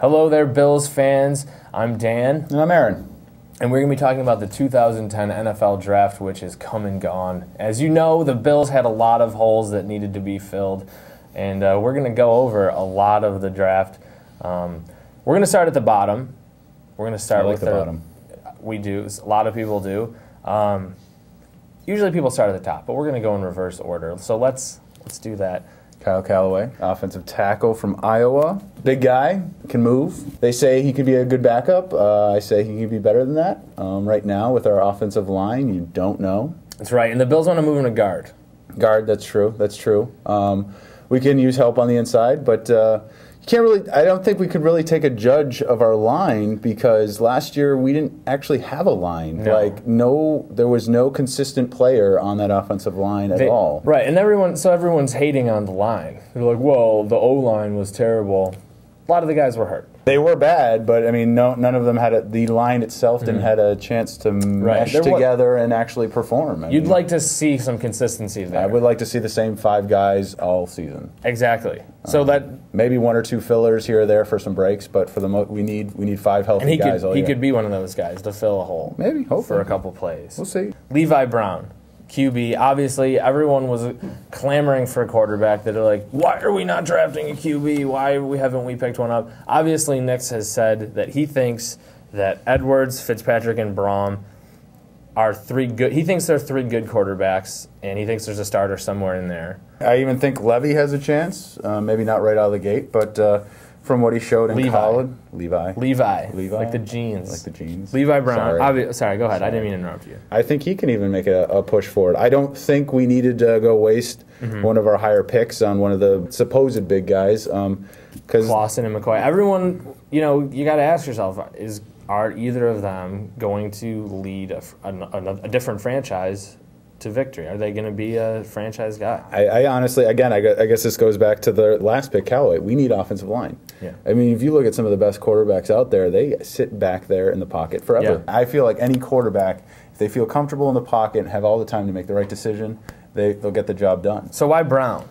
Hello there, Bills fans. I'm Dan. And I'm Aaron. And we're going to be talking about the 2010 NFL Draft, which is come and gone. As you know, the Bills had a lot of holes that needed to be filled, and we're going to go over a lot of the draft. We're going to start at the bottom. We're going to start with the bottom. We do. A lot of people do. Usually people start at the top, but we're going to go in reverse order. So let's do that. Calloway, offensive tackle from Iowa. Big guy, can move. They say he could be a good backup. I say he could be better than that. Right now, with our offensive line, you don't know. That's right, and the Bills want to move him to guard. Guard, that's true. That's true. We can use help on the inside, but you can't really. I don't think we could really take a judge of our line because last year we didn't actually have a line. There was no consistent player on that offensive line at all. Right, and everyone's hating on the line. They're like, well, the O-line was terrible. A lot of the guys were hurt. They were bad, but I mean, none of them had the line itself didn't had a chance to mesh together and actually perform. You'd like to see some consistency there. I would like to see the same 5 guys all season. Exactly. So that maybe 1 or 2 fillers here or there for some breaks, but for the we need 5 healthy guys. He could be one of those guys to fill a hole. Maybe, hopefully, for a couple plays. We'll see. Levi Brown Qb. Obviously, everyone was clamoring for a quarterback. That are like, why are we not drafting a QB? Why haven't we picked one up? Obviously, Nix has said that he thinks that Edwards, Fitzpatrick, and Braum are 3 good. He thinks they're 3 good quarterbacks, and he thinks there's a starter somewhere in there. I even think Levy has a chance. Maybe not right out of the gate, but from what he showed in college, Levi, like the jeans, Levi Brown. Sorry, go ahead. I didn't mean to interrupt you. I think he can even make a push forward. I don't think we needed to go waste one of our higher picks on one of the supposed big guys. Because Clausen and McCoy. Everyone, you got to ask yourself: are either of them going to lead a different franchise to victory? Are they going to be a franchise guy? I honestly, again, I guess this goes back to the last pick, Calloway. We need offensive line. Yeah. I mean, if you look at some of the best quarterbacks out there, they sit back there in the pocket forever. Yeah. I feel like any quarterback, if they feel comfortable in the pocket and have all the time to make the right decision, they'll get the job done. So why Brown?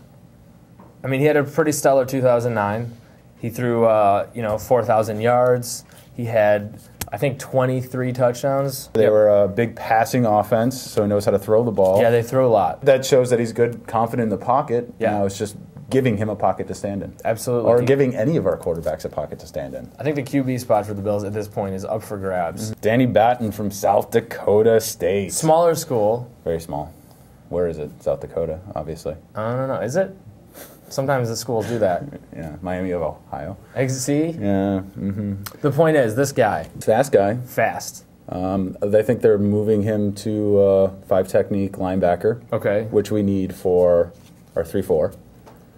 I mean, he had a pretty stellar 2009. He threw 4,000 yards. He had, I think, 23 touchdowns. They were a big passing offense, so he knows how to throw the ball. Yeah, they throw a lot. That shows that he's good, confident in the pocket. Yeah. Now it's just giving him a pocket to stand in. Absolutely. Or giving any of our quarterbacks a pocket to stand in. I think the QB spot for the Bills at this point is up for grabs. Dani Baton from South Dakota State. Smaller school. Very small. Where is it? South Dakota, obviously. I don't know. Is it? Sometimes the schools do that. Yeah, Miami of Ohio. See? Yeah. The point is, this guy. Fast guy. Fast. They think they're moving him to 5 technique linebacker. Okay. Which we need for our 3-4.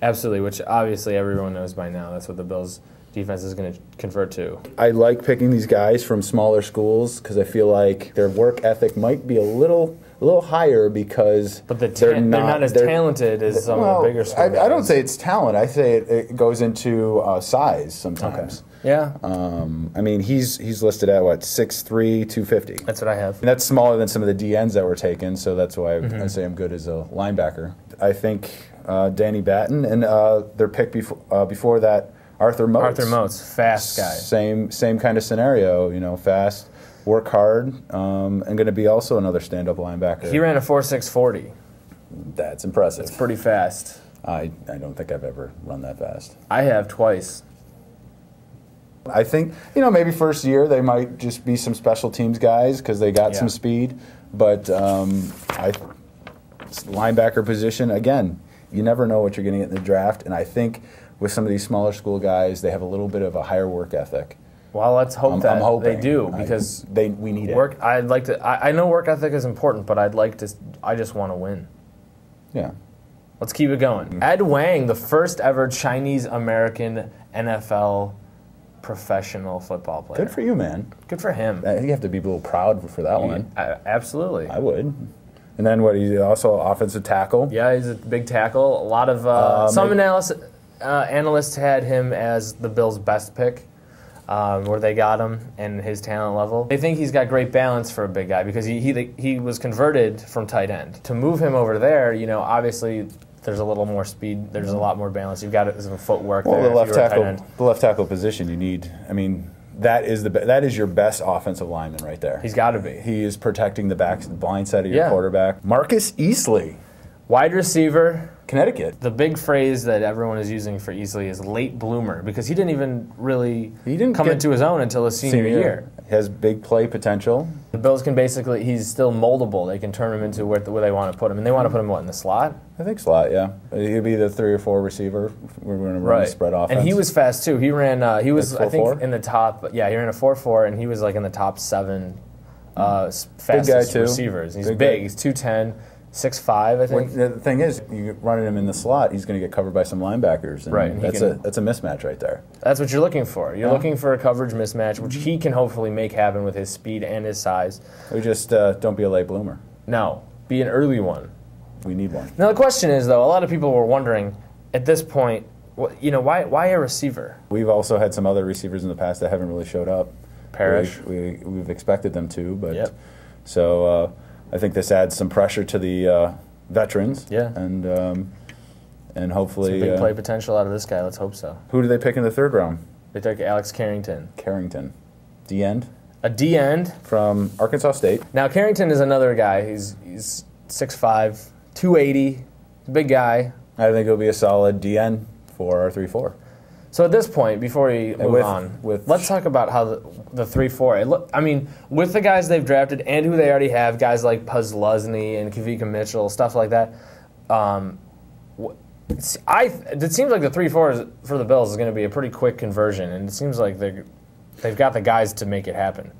Absolutely, which obviously everyone knows by now. That's what the Bills' defense is going to convert to. I like picking these guys from smaller schools because I feel like their work ethic might be a little higher because they're not as talented as some of the bigger schools. I don't say it's talent. I say it goes into size sometimes. Okay. Yeah. I mean, he's listed at, 6'3", 250. That's what I have. And that's smaller than some of the DNs that were taken, so that's why I say I'm good as a linebacker. I think Dani Baton and their pick before that, Arthur Moats. Arthur Moats, fast guy. Same kind of scenario, fast, work hard, and going to be also another stand-up linebacker. He ran a 4.6 40. That's impressive. It's pretty fast. I don't think I've ever run that fast. I have twice. I think, maybe first year they might just be some special teams guys because they got some speed. But linebacker position, again, you never know what you're going to get in the draft. And I think with some of these smaller school guys, they have a little bit of a higher work ethic. Well, let's hope I'm hoping. they do because we need work. It. I'd like to. I know work ethic is important, but I just want to win. Yeah. Let's keep it going. Ed Wang, the first ever Chinese American NFL professional football player. Good for you, man. Good for him. You have to be a little proud for that one. Absolutely. I would. And then he's also offensive tackle. Yeah, he's a big tackle. A lot of some analysts had him as the Bills' best pick. Where they got him and his talent level. They think he's got great balance for a big guy because he was converted from tight end. To move him over there, obviously there's a little more speed. There's a lot more balance. You've got some footwork Well, there. the left tackle position you need. I mean, that is your best offensive lineman right there. He's got to be. He is protecting the blind side of your quarterback. Marcus Easley, wide receiver, Connecticut. The big phrase that everyone is using for Easley is late bloomer because he didn't even really come into his own until his senior year. He has big play potential. The Bills can basically, he's still moldable. They can turn him into where they want to put him. And they want to put him, in the slot? I think slot, yeah. He'd be the 3 or 4 receiver. We're going to run a spread offense. And he was fast, too. He ran, he was, like I think, in the top, he ran a 4.4, and he was, in the top 7 fastest receivers. He's big. He's 210. 6'5", I think. The thing is, you running him in the slot, he's going to get covered by some linebackers. And that's a mismatch right there. That's what you're looking for. You're looking for a coverage mismatch, which he can hopefully make happen with his speed and his size. We just don't be a late bloomer. No, be an early one. We need one. Now the question is, though, a lot of people were wondering at this point, why a receiver? We've also had some other receivers in the past that haven't really showed up. Parrish. We've expected them to, but so. I think this adds some pressure to the veterans. Yeah. And hopefully... Some big play potential out of this guy. Let's hope so. Who do they pick in the 3rd round? They took Alex Carrington. D-end. A D-end. From Arkansas State. Now, Carrington is another guy. He's 6'5", 280. He's a big guy. I think he'll be a solid D-end for our 3-4. So at this point, before we move on, let's talk about how the 3-4. I mean, with the guys they've drafted and who they already have, guys like Puzzluzny and Kavika Mitchell, stuff like that. It seems like the 3-4 for the Bills is going to be a pretty quick conversion, and it seems like they've got the guys to make it happen.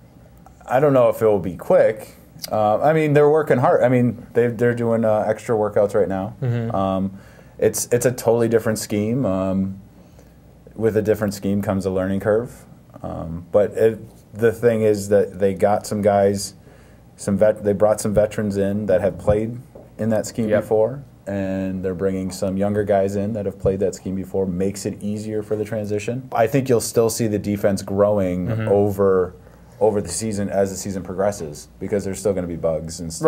I don't know if it will be quick. I mean, they're working hard. I mean, they're doing extra workouts right now. Mm-hmm. It's a totally different scheme. With a different scheme comes a learning curve. But the thing is that they got some guys, they brought some veterans in that have played in that scheme before, and they're bringing some younger guys in that have played that scheme before. Makes it easier for the transition. I think you'll still see the defense growing over the season as the season progresses, because there's still going to be bugs and some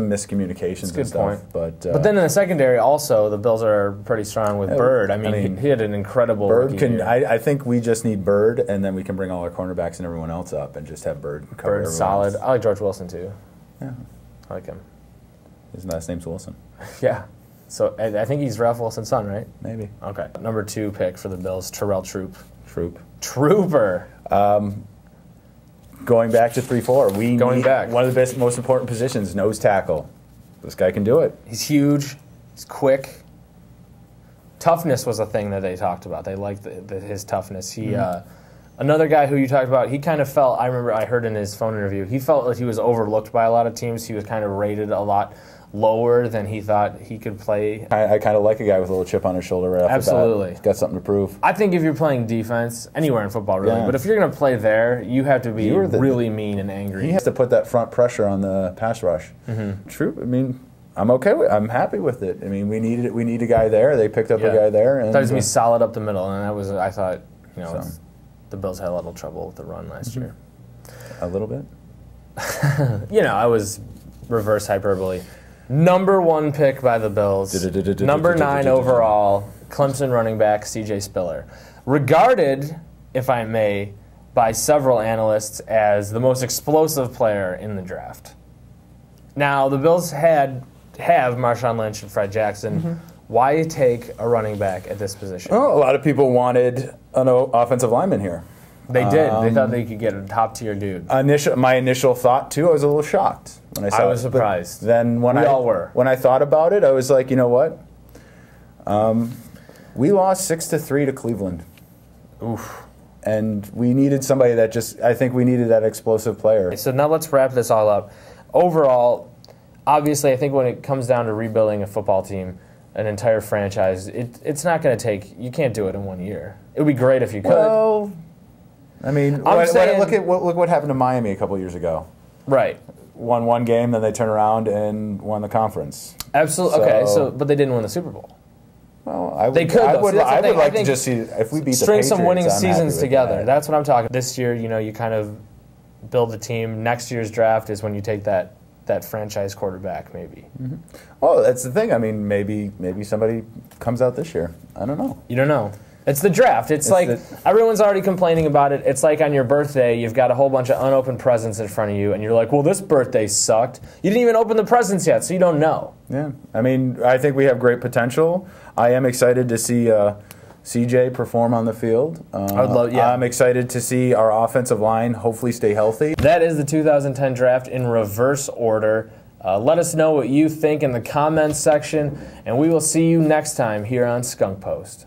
miscommunications and stuff. But then in the secondary also, the Bills are pretty strong with Bird. I mean, he had an incredible Bird year. I think we just need Bird, and then we can bring all our cornerbacks and everyone else up and just have Bird cover. Bird's solid. I like George Wilson too. Yeah, I like him. His last name's Wilson. Yeah. So I think he's Ralph Wilson's son, right? Maybe. Okay. Number 2 pick for the Bills, Terrell Trooper. Going back to 3-4, we need one of the most important positions, nose tackle. This guy can do it. He's huge. He's quick. Toughness was a thing that they talked about. They liked his toughness. He, another guy who you talked about, he kind of felt, I remember I heard in his phone interview, he felt like he was overlooked by a lot of teams. He was kind of rated a lot lower than he thought he could play. I kind of like a guy with a little chip on his shoulder right off the bat. Absolutely. He's got something to prove. I think if you're playing defense, anywhere in football really, but if you're going to play there, you have to be really mean and angry. He has to put that front pressure on the pass rush. True. I mean, I'm happy with it. I mean, we need a guy there. They picked up a guy there. And I thought he was going to be solid up the middle, and I thought, the Bills had a little trouble with the run last year. A little bit? I was reverse hyperbole. Number 1 pick by the Bills. Number 9 overall, Clemson running back C.J. Spiller. Regarded, if I may, by several analysts as the most explosive player in the draft. Now, the Bills have Marshawn Lynch and Fred Jackson. Why take a running back at this position? Well, a lot of people wanted an offensive lineman here. They did. They thought they could get a top-tier dude. My initial thought, too, I was a little shocked when I saw it. I was surprised. Then we all were. When I thought about it, I was like, you know what? We lost 6-3 to Cleveland. Oof. And we needed somebody I think we needed that explosive player. So now let's wrap this all up. Overall, obviously, I think when it comes down to rebuilding a football team, an entire franchise, it's not going to take, you can't do it in 1 year. It would be great if you could. Well, I mean, look what happened to Miami a couple years ago. Right. Won one game, then they turned around and won the conference. Absolutely. But they didn't win the Super Bowl. Well, I would like to just see if we beat the Patriots. String some winning seasons together. That's what I'm talking. This year, you kind of build the team. Next year's draft is when you take that that franchise quarterback, maybe. Oh, that's the thing. I mean, maybe somebody comes out this year. I don't know. You don't know. It's the draft. It's like everyone's already complaining about it. It's like on your birthday, you've got a whole bunch of unopened presents in front of you, and you're like, well, this birthday sucked. You didn't even open the presents yet, so you don't know. Yeah. I mean, I think we have great potential. I am excited to see CJ perform on the field. I'm excited to see our offensive line hopefully stay healthy. That is the 2010 draft in reverse order. Let us know what you think in the comments section, and we will see you next time here on Skunk Post.